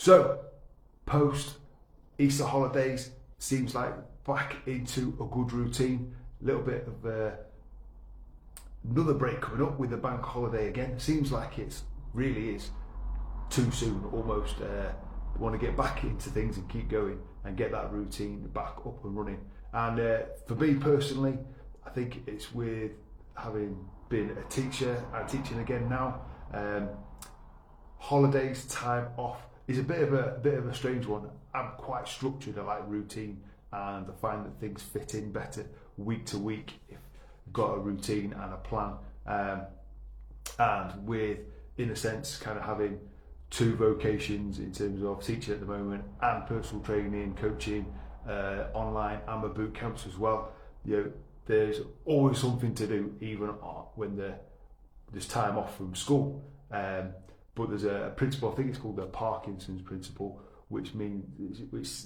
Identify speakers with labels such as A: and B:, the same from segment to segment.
A: So, post Easter holidays, seems like back into a good routine. A little bit of another break coming up with the bank holiday again. Seems like it really is too soon, almost. Want to get back into things and keep going and get that routine back up and running. And for me personally, I think it's with having been a teacher and teaching again now. Holidays, time off is a bit of a strange one. I'm quite structured. I like routine, and I find that things fit in better week to week if you've got a routine and a plan. And with, in a sense, kind of having two vocations in terms of teaching at the moment and personal training, coaching, online and my boot camps as well. There's always something to do, even when there's time off from school. But there's a principle, I think it's called the Parkinson's principle, which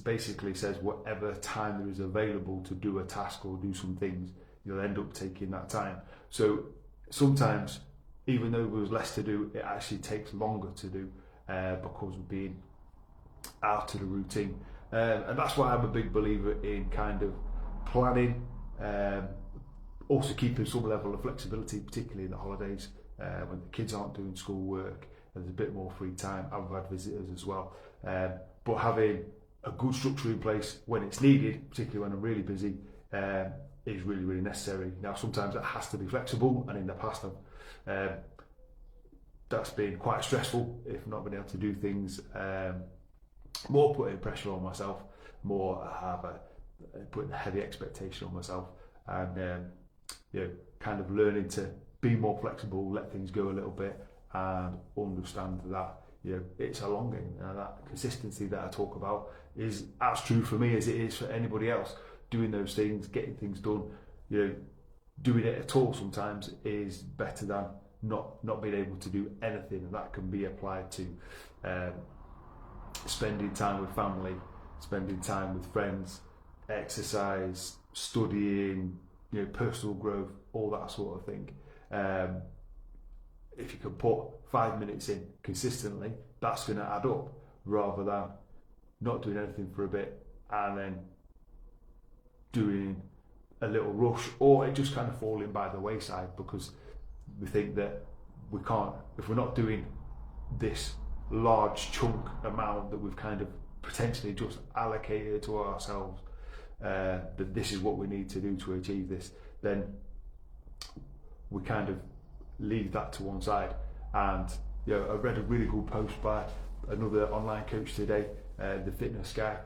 A: basically says whatever time there is available to do a task or do some things, you'll end up taking that time. So sometimes, even though there's less to do, it actually takes longer to do because of being out of the routine. And that's why I'm a big believer in kind of planning, also keeping some level of flexibility, particularly in the holidays when the kids aren't doing schoolwork. There's a bit more free time. I've had visitors as well. But having a good structure in place when it's needed, particularly when I'm really busy, is really, really necessary. Now, sometimes that has to be flexible, and in the past, that's been quite stressful if not been able to do things. More putting pressure on myself, more putting a heavy expectation on myself, and kind of learning to be more flexible, let things go a little bit, and understand that it's a long game, and that consistency that I talk about is as true for me as it is for anybody else. Doing those things, getting things done, doing it at all sometimes is better than not being able to do anything, and that can be applied to spending time with family, spending time with friends, exercise, studying, personal growth, all that sort of thing. If you can put 5 minutes in consistently, that's going to add up, rather than not doing anything for a bit and then doing a little rush, or it just kind of falling by the wayside because we think that we can't, if we're not doing this large chunk amount that we've kind of potentially just allocated to ourselves, that this is what we need to do to achieve this, then we kind of leave that to one side. And I read a really good post by another online coach today, the fitness guy,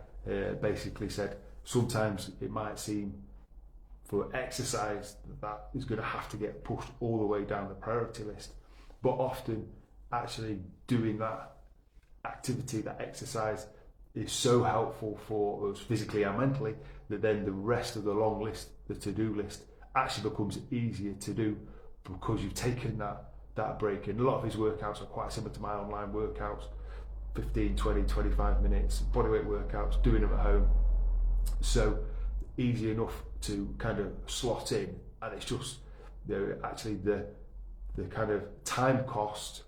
A: basically said sometimes it might seem for exercise that is going to have to get pushed all the way down the priority list, but often actually doing that activity, that exercise, is so helpful for us physically and mentally that then the rest of the long list, the to-do list, actually becomes easier to do because you've taken that break. And a lot of his workouts are quite similar to my online workouts, 15, 20, 25 minutes, bodyweight workouts, doing them at home. So easy enough to kind of slot in, and it's just actually the kind of time cost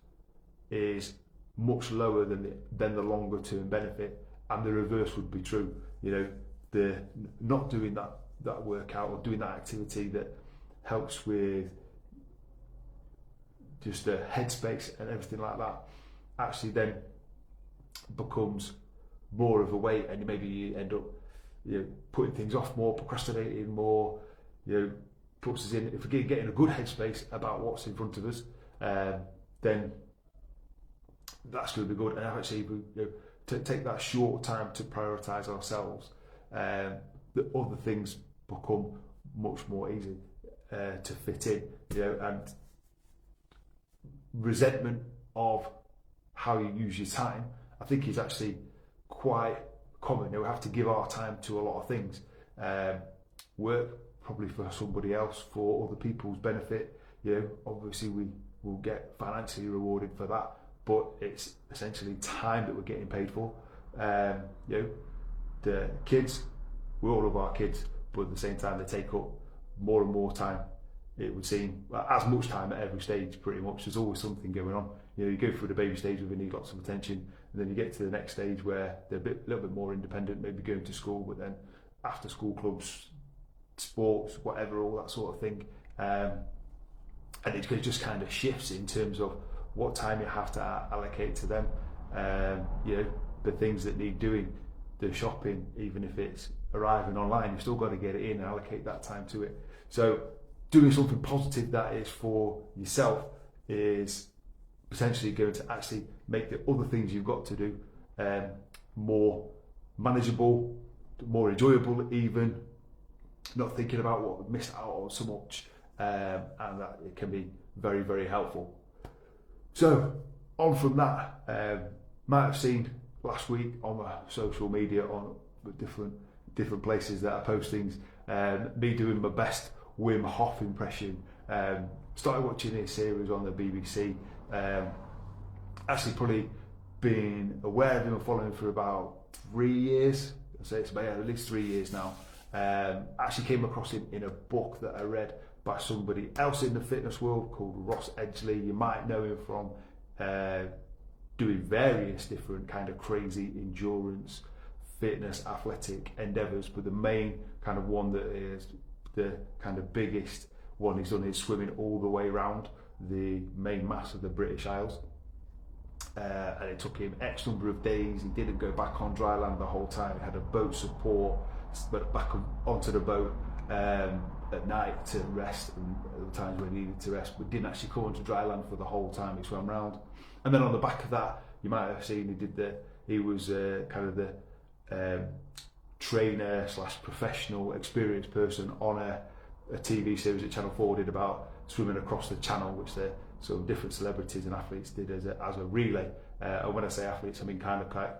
A: is much lower than the longer term benefit, and the reverse would be true. The not doing that workout or doing that activity that helps with just the headspace and everything like that actually then becomes more of a weight, and maybe you end up putting things off more, procrastinating more, puts us in, if we're getting a good headspace about what's in front of us, then that's going to be good. And actually, to take that short time to prioritise ourselves, the other things become much more easy to fit in, and resentment of how you use your time, I think, is actually quite common. We have to give our time to a lot of things. Work probably for somebody else, for other people's benefit. Obviously we will get financially rewarded for that, but it's essentially time that we're getting paid for. The kids, we all love our kids, but at the same time they take up more and more time. It would seem as much time at every stage, pretty much. There's always something going on. You go through the baby stage where they need lots of attention, and then you get to the next stage where they're a little bit more independent, maybe going to school, but then after school clubs, sports, whatever, all that sort of thing. And it just kind of shifts in terms of what time you have to allocate to them. The things that need doing, the shopping, even if it's arriving online, you've still got to get it in and allocate that time to it. So doing something positive that is for yourself is potentially going to actually make the other things you've got to do more manageable, more enjoyable even, not thinking about what we've missed out on so much, and that it can be very, very helpful. So on from that, might have seen last week on my social media on different places that I post things, me doing my best Wim Hof impression. Started watching this series on the BBC. Actually probably been aware of him and following him for about 3 years. I'd say it's about at least 3 years now. Actually came across him in a book that I read by somebody else in the fitness world called Ross Edgley. You might know him from doing various different kind of crazy endurance, fitness, athletic endeavours, but the main kind of one that is the kind of biggest one he's done is swimming all the way around the main mass of the British Isles. And it took him X number of days. He didn't go back on dry land the whole time. He had a boat support, but back onto the boat at night to rest, and at the times when he needed to rest, but didn't actually come onto dry land for the whole time he swam around. And then on the back of that, you might have seen he was kind of the trainer / professional experienced person on a TV series that Channel 4 did about swimming across the channel, which some different celebrities and athletes did as a relay. And when I say athletes, I mean kind of like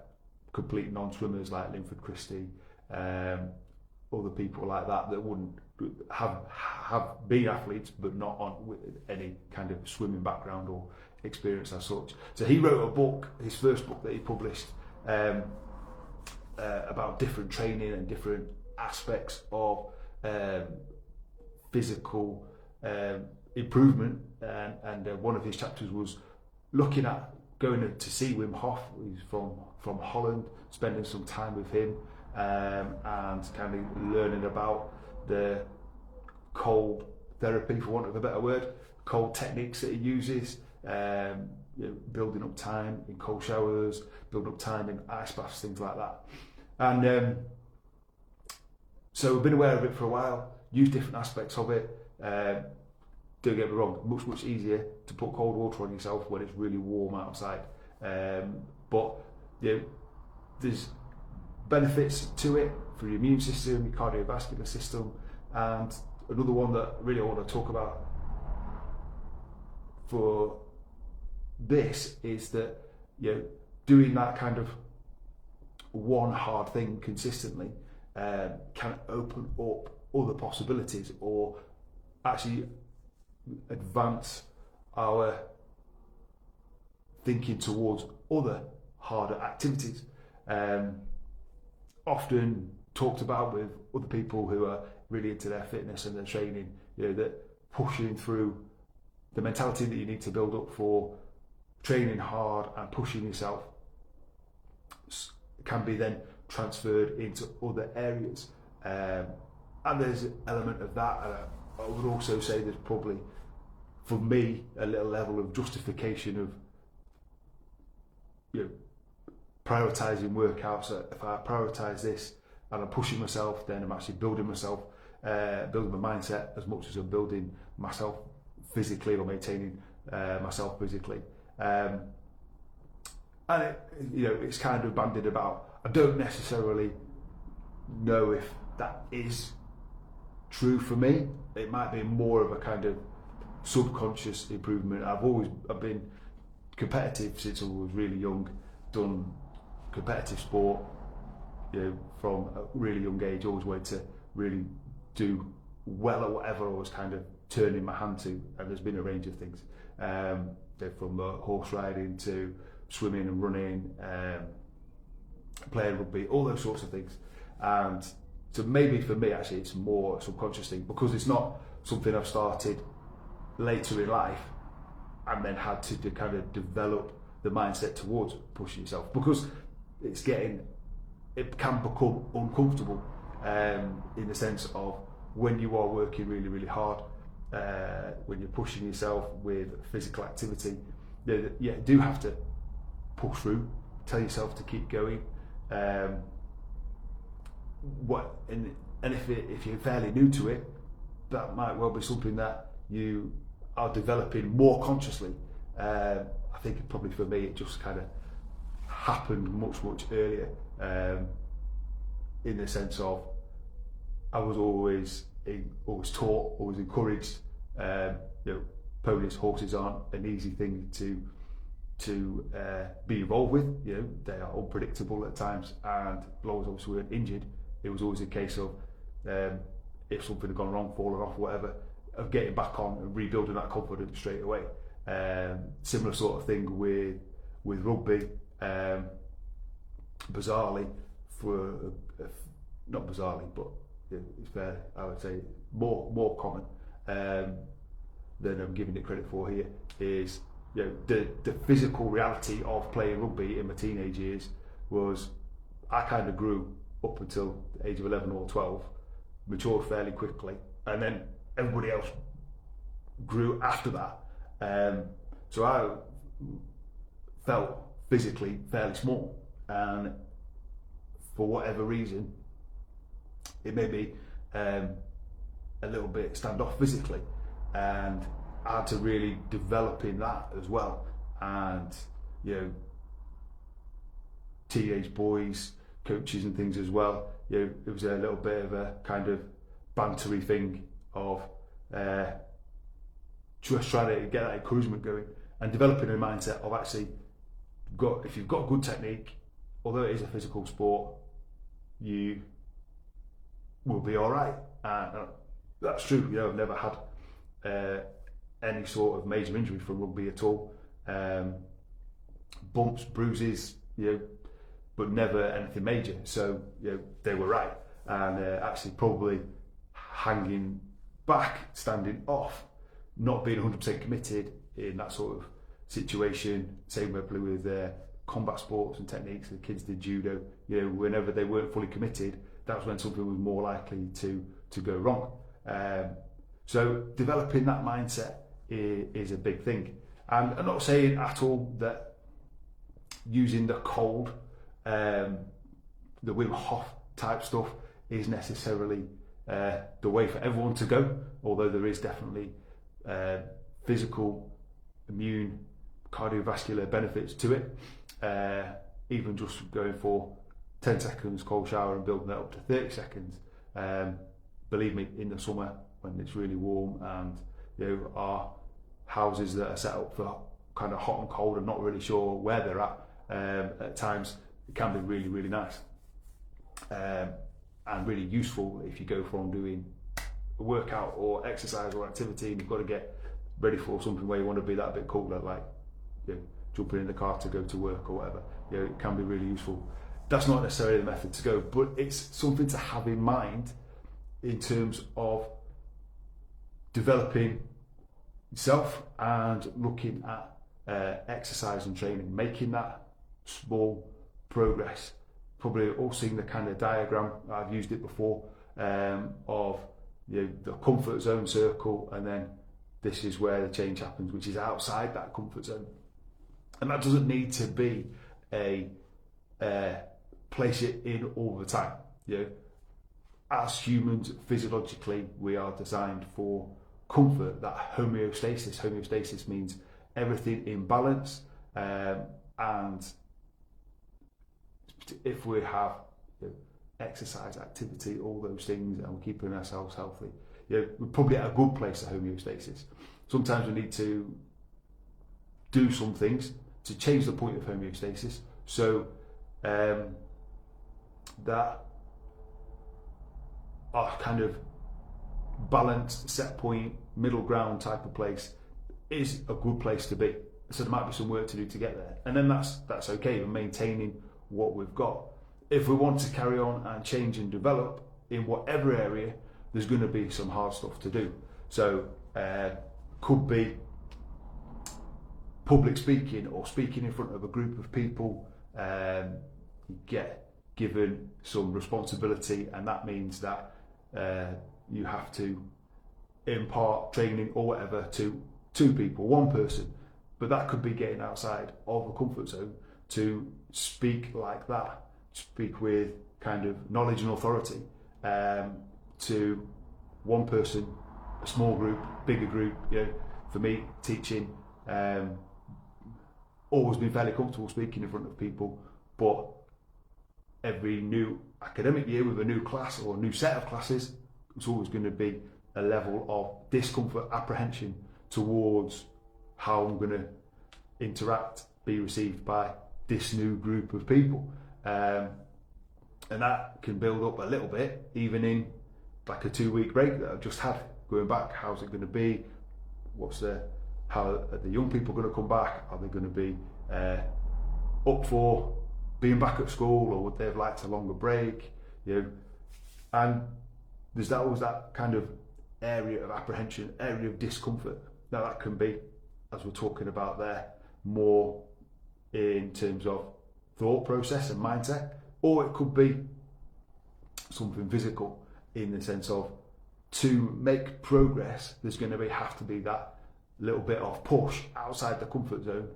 A: complete non-swimmers like Linford Christie, other people like that wouldn't have been athletes but not on with any kind of swimming background or experience as such. So he wrote a book, his first book that he published, about different training and different aspects of physical improvement, and one of his chapters was looking at going to see Wim Hof. He's from Holland, spending some time with him, and kind of learning about the cold therapy, for want of a better word, cold techniques that he uses, building up time in cold showers, building up time in ice baths, things like that. And so I've been aware of it for a while, used different aspects of it. Don't get me wrong, much easier to put cold water on yourself when it's really warm outside. But there's benefits to it for your immune system, your cardiovascular system, and another one that really I want to talk about for this is that doing that kind of one hard thing consistently can open up other possibilities, or actually advance our thinking towards other harder activities. Often talked about with other people who are really into their fitness and their training, that pushing through the mentality that you need to build up for training hard and pushing yourself can be then transferred into other areas. And there's an element of that, and I would also say there's probably, for me, a little level of justification of prioritising workouts. So if I prioritise this and I'm pushing myself, then I'm actually building myself, building my mindset as much as I'm building myself physically or maintaining myself physically. And it's kind of bandied about. I don't necessarily know if that is true for me. It might be more of a kind of subconscious improvement. I've been competitive since I was really young, done competitive sport, from a really young age, always wanted to really do well at whatever I was kind of turning my hand to, and there's been a range of things, from horse riding to swimming and running, playing rugby, all those sorts of things. And so maybe for me actually it's more a subconscious thing, because it's not something I've started later in life and then had to kind of develop the mindset towards pushing yourself, because it can become uncomfortable in the sense of when you are working really, really hard, when you're pushing yourself with physical activity, you do have to push through, tell yourself to keep going. And if you're fairly new to it, that might well be something that you are developing more consciously. I think probably for me it just kind of happened much earlier, in the sense of I was always taught, always encouraged. Ponies, horses aren't an easy thing to be involved with. They are unpredictable at times, and as long as obviously we weren't injured, it was always a case of if something had gone wrong, fallen off, whatever, of getting back on and rebuilding that confidence straight away. Similar sort of thing with rugby. Bizarrely, not bizarrely, but it's fair, I would say more common than I'm giving it credit for here, is the physical reality of playing rugby in my teenage years was I kind of grew up until the age of 11 or 12, matured fairly quickly, and then everybody else grew after that. So I felt physically fairly small, and for whatever reason it made me a little bit stand off physically, and I had to really develop in that as well. And teenage boys, coaches and things as well, it was a little bit of a kind of bantery thing of just trying to get that encouragement going and developing a mindset of actually if you've got good technique, although it is a physical sport, you will be all right. That's true. I've never had any sort of major injury from rugby at all. Bumps, bruises, but never anything major. So they were right, and actually probably hanging back, standing off, not being 100% committed in that sort of situation. Same with combat sports and techniques. The kids did judo. Whenever they weren't fully committed, that was when something was more likely to go wrong. So developing that mindset is a big thing. And I'm not saying at all that using the cold, the Wim Hof type stuff is necessarily the way for everyone to go, although there is definitely physical, immune, cardiovascular benefits to it. Even just going for 10 seconds cold shower and building that up to 30 seconds. Believe me, in the summer when it's really warm and our houses that are set up for kind of hot and cold and not really sure where they're at times, it can be really, really nice and really useful if you go from doing a workout or exercise or activity and you've got to get ready for something where you want to be that bit cooler, like jumping in the car to go to work or whatever. It can be really useful. That's not necessarily the method to go, but it's something to have in mind in terms of developing yourself and looking at exercise and training, making that small progress. Probably all seen the kind of diagram, I've used it before, of the comfort zone circle, and then this is where the change happens, which is outside that comfort zone. And that doesn't need to be a place it in all the time. As humans, physiologically, we are designed for comfort, that homeostasis. Homeostasis means everything in balance, and if we have exercise, activity, all those things, and we're keeping ourselves healthy, we're probably at a good place of homeostasis. Sometimes we need to do some things to change the point of homeostasis, so that our kind of balanced, set point, middle ground type of place is a good place to be. So there might be some work to do to get there, and then that's okay. We're maintaining what we've got. If we want to carry on and change and develop in whatever area, there's going to be some hard stuff to do. So could be public speaking or speaking in front of a group of people, you get given some responsibility, and that means that you have to impart training or whatever to two people, one person, but that could be getting outside of a comfort zone to speak like that, speak with kind of knowledge and authority to one person, a small group, bigger group. You know, for me, teaching, always been fairly comfortable speaking in front of people, but every new academic year with a new class or a new set of classes, it's always going to be a level of discomfort, apprehension towards how I'm going to interact, be received by this new group of people. And that can build up a little bit, even in like a 2-week break that I've just had. Going back, how's it going to be? How are the young people going to come back? Are they going to be up for being back at school, or would they have liked a longer break? You know, and there's always that kind of area of apprehension, area of discomfort. Now that can be, as we're talking about there, more in terms of thought process and mindset, or it could be something physical in the sense of, to make progress, there's going to have to be that little bit of push outside the comfort zone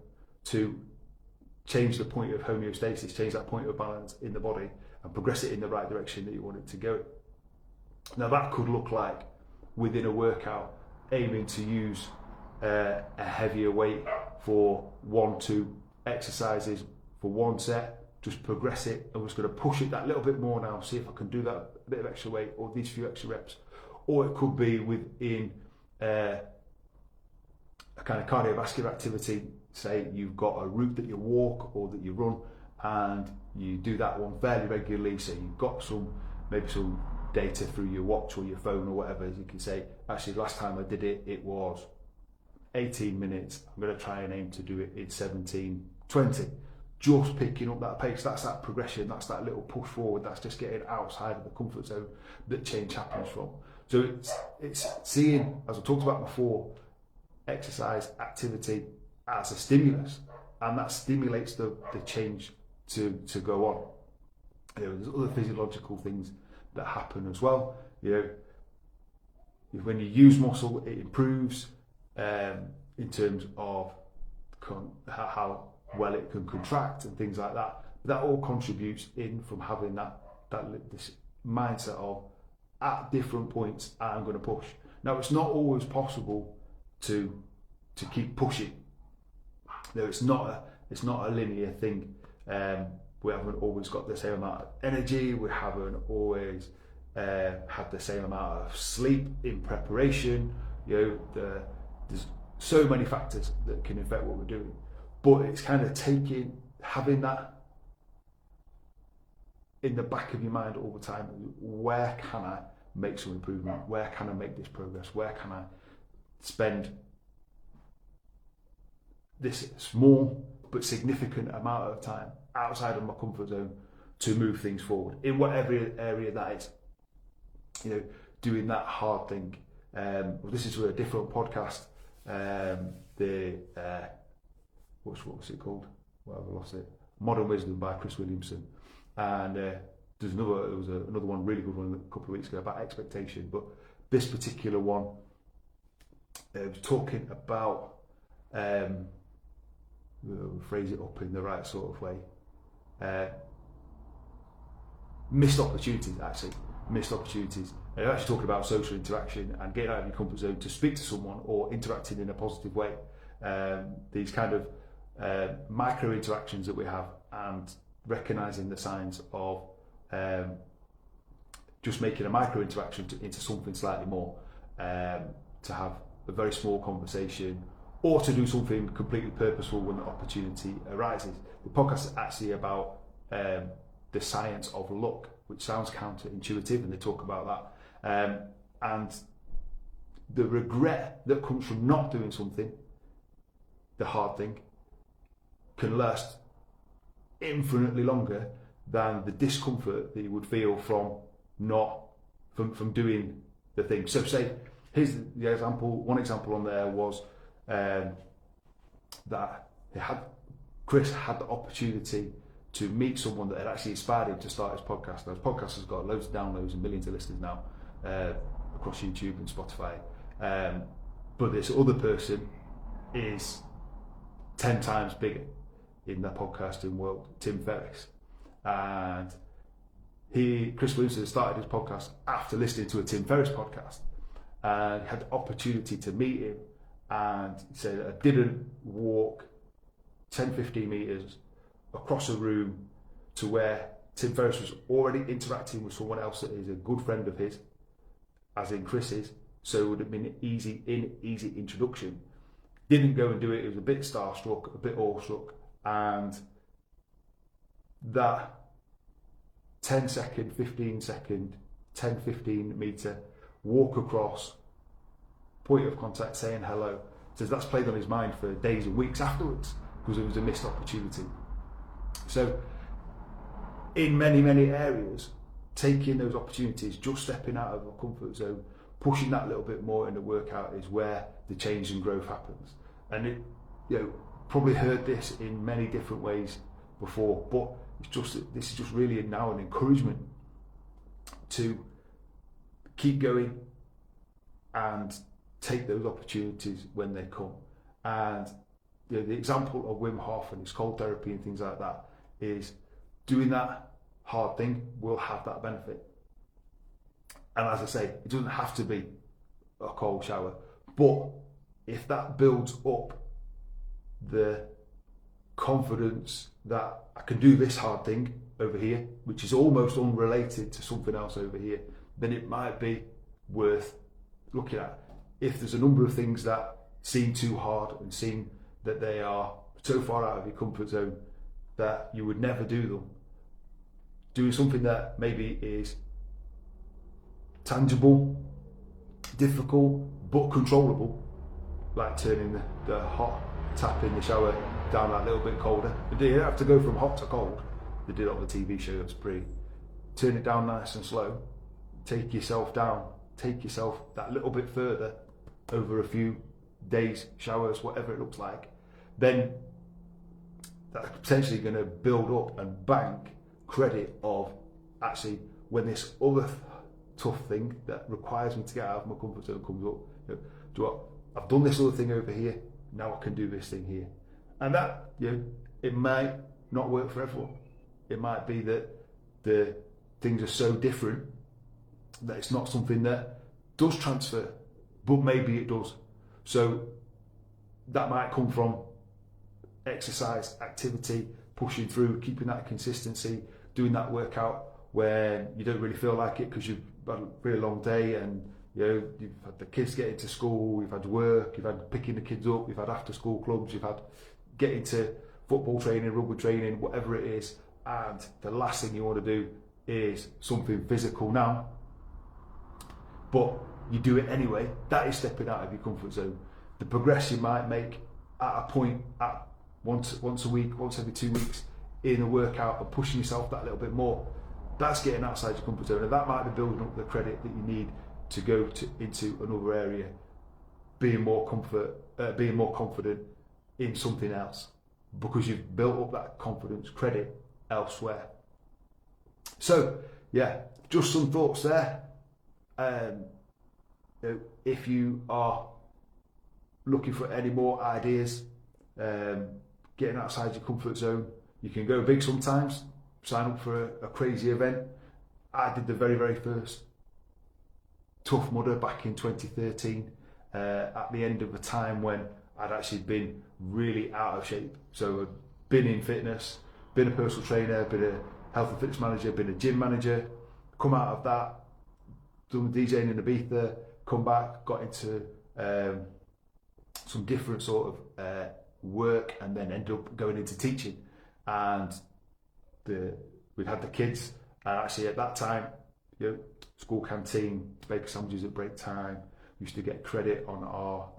A: to change the point of homeostasis, change that point of balance in the body and progress it in the right direction that you want it to go. Now that could look like, within a workout, aiming to use a heavier weight for 1-2 exercises for one set, just progress it. I'm just going to push it that little bit more now, see if I can do that bit of extra weight or these few extra reps. Or it could be within a kind of cardiovascular activity. Say you've got a route that you walk or that you run, and you do that one fairly regularly, so you've got maybe some data through your watch or your phone or whatever. You can say, actually last time I did it, it was 18 minutes. I'm going to try and aim to do it in 17:20. Just picking up that pace, that's that progression, that's that little push forward, that's just getting outside of the comfort zone that change happens from. So it's seeing, as I talked about before, exercise, activity as a stimulus, and that stimulates the change to go on. You know, there's other physiological things that happen as well. You know, when you use muscle, it improves in terms of how well it can contract and things like that. But that all contributes in from having this mindset of, at different points I'm going to push. Now it's not always possible to keep pushing. No, it's not a linear thing. We haven't always got the same amount of energy. We haven't always had the same amount of sleep in preparation. You know, there's so many factors that can affect what we're doing. But it's kind of having that in the back of your mind all the time. Where can I make some improvement? Where can I make this progress? Where can I spend this small but significant amount of time outside of my comfort zone to move things forward in whatever area that is? You know, doing that hard thing. This is for a different podcast. What was it called? Well, I've lost it. Modern Wisdom by Chris Williamson. And there was another one, really good one, a couple of weeks ago about expectation. But this particular one was talking about, phrase it up in the right sort of way, missed opportunities. And actually talking about social interaction and getting out of your comfort zone to speak to someone or interacting in a positive way. These kind of micro interactions that we have, and recognizing the signs of just making a micro interaction into something slightly more, to have a very small conversation or to do something completely purposeful when the opportunity arises. The podcast is actually about the science of luck, which sounds counterintuitive, and they talk about that, and the regret that comes from not doing something, the hard thing, can last infinitely longer than the discomfort that you would feel from doing the thing. So say, here's the example. One example on there was that Chris had the opportunity to meet someone that had actually inspired him to start his podcast. Now, his podcast has got loads of downloads and millions of listeners now across YouTube and Spotify. But this other person is 10 times bigger in the podcasting world, Tim Ferriss. And Chris Williamson started his podcast after listening to a Tim Ferriss podcast, and had the opportunity to meet him, and he said, I didn't walk 10-15 metres across a room to where Tim Ferriss was already interacting with someone else that is a good friend of his, as in Chris's, so it would have been an easy introduction. Didn't go and do it, it was a bit starstruck, a bit awestruck, and that 10 second, 15 second, 10-15 metre walk across, point of contact, saying hello, says that's played on his mind for days and weeks afterwards, because it was a missed opportunity. So in many areas, taking those opportunities, just stepping out of our comfort zone, pushing that little bit more in the workout is where the change and growth happens. And it, probably heard this in many different ways before, but this is just really now an encouragement to keep going and take those opportunities when they come. And the example of Wim Hof and his cold therapy and things like that is doing that hard thing will have that benefit. And as I say, it doesn't have to be a cold shower, but if that builds up the confidence that I can do this hard thing over here, which is almost unrelated to something else over here, then it might be worth looking at. If there's a number of things that seem too hard and seem that they are so far out of your comfort zone that you would never do them, doing something that maybe is tangible, difficult, but controllable, like turning the hot tap in the shower down that little bit colder. You don't have to go from hot to cold. They did it on the TV show, it's pretty. Turn it down nice and slow, take yourself down, take yourself that little bit further over a few days, showers, whatever it looks like. Then that's potentially going to build up and bank credit of actually when this other tough thing that requires me to get out of my comfort zone comes up. Do you know what? I've done this other thing over here, now I can do this thing here. And that, it might not work for everyone. It might be that the things are so different that it's not something that does transfer, but maybe it does. So that might come from exercise, activity, pushing through, keeping that consistency, doing that workout when you don't really feel like it because you've had a really long day and you've had the kids getting to school, you've had work, you've had picking the kids up, you've had after school clubs, you've had getting to football training, rugby training, whatever it is, and the last thing you want to do is something physical now, but you do it anyway. That is stepping out of your comfort zone. The progress you might make at a point at once a week, once every 2 weeks in a workout and pushing yourself that little bit more, that's getting outside your comfort zone, and that might be building up the credit that you need to go into another area, being more confident in something else, because you've built up that confidence credit elsewhere. So just some thoughts there. If you are looking for any more ideas, getting outside your comfort zone, you can go big sometimes, sign up for a crazy event. I did the very first Tough Mudder back in 2013, at the end of a time when I'd actually been really out of shape. So I'd been in fitness, been a personal trainer, been a health and fitness manager, been a gym manager, come out of that, done DJing in Ibiza, come back, got into some different sort of work, and then ended up going into teaching. And we'd had the kids, and actually at that time, school canteen, bacon sandwiches at break time. We used to get credit on our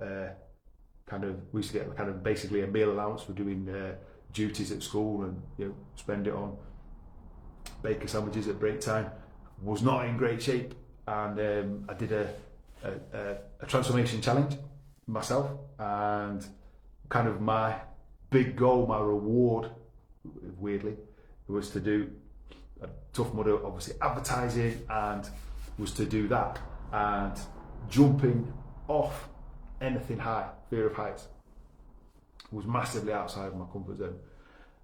A: we used to get kind of basically a meal allowance for doing duties at school, and spend it on bacon sandwiches at break time. Was not in great shape, and I did a transformation challenge myself, and kind of my big goal, my reward, weirdly, was to do a Tough Mudder, obviously advertising, and was to do that. And jumping off anything high, fear of heights, was massively outside of my comfort zone.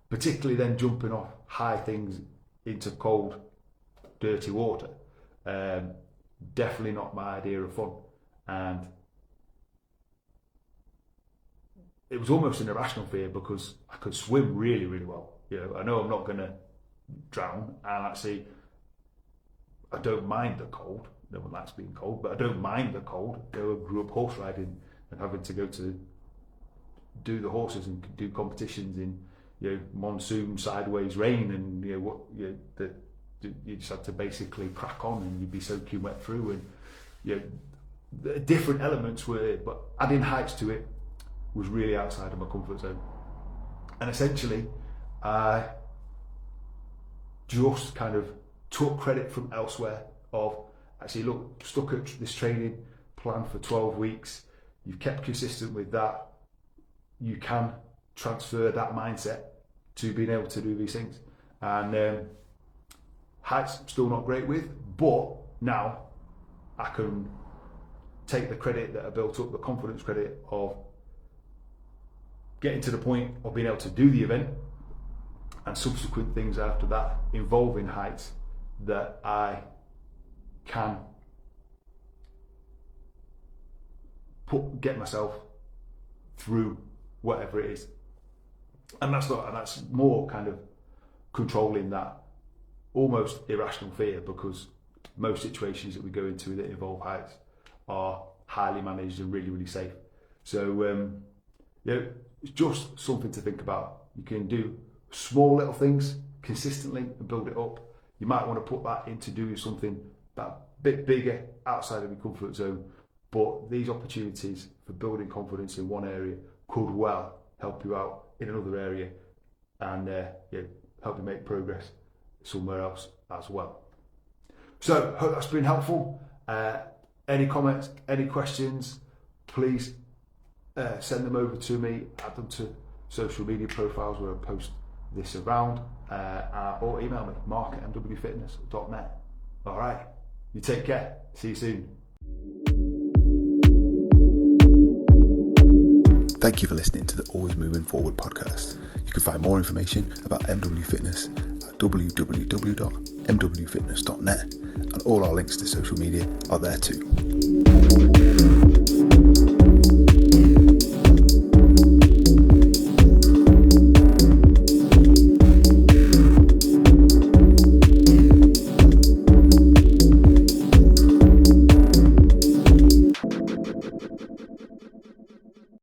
A: Particularly then jumping off high things into cold, dirty water. Definitely not my idea of fun. And it was almost an irrational fear because I could swim really, really well. I know I'm not going to drown, and actually I don't mind the cold. No one likes being cold, but I don't mind the cold. I grew up horse riding and having to go to do the horses and do competitions in monsoon, sideways rain, and you just had to basically crack on, and you'd be soaking wet through, and the different elements were, but adding heights to it was really outside of my comfort zone. And essentially I just kind of took credit from elsewhere of, actually, look, stuck at this training plan for 12 weeks, you've kept consistent with that, you can transfer that mindset to being able to do these things. And heights I'm still not great with, but now I can take the credit that I built up, the confidence credit of getting to the point of being able to do the event and subsequent things after that involving heights, that I can get myself through whatever it is. And that's more kind of controlling that almost irrational fear, because most situations that we go into that involve heights are highly managed and really, really safe. So it's just something to think about. You can do small little things consistently and build it up. You might want to put that into doing something that bit bigger outside of your comfort zone, but these opportunities for building confidence in one area could well help you out in another area, and help you make progress somewhere else as well. So hope that's been helpful. Any comments, any questions, please send them over to me, add them to social media profiles where I post this around, or email me, mark@mwfitness.net. All right, you take care. See you soon.
B: Thank you for listening to the Always Moving Forward podcast. You can find more information about MW Fitness at www.mwfitness.net, and all our links to social media are there too.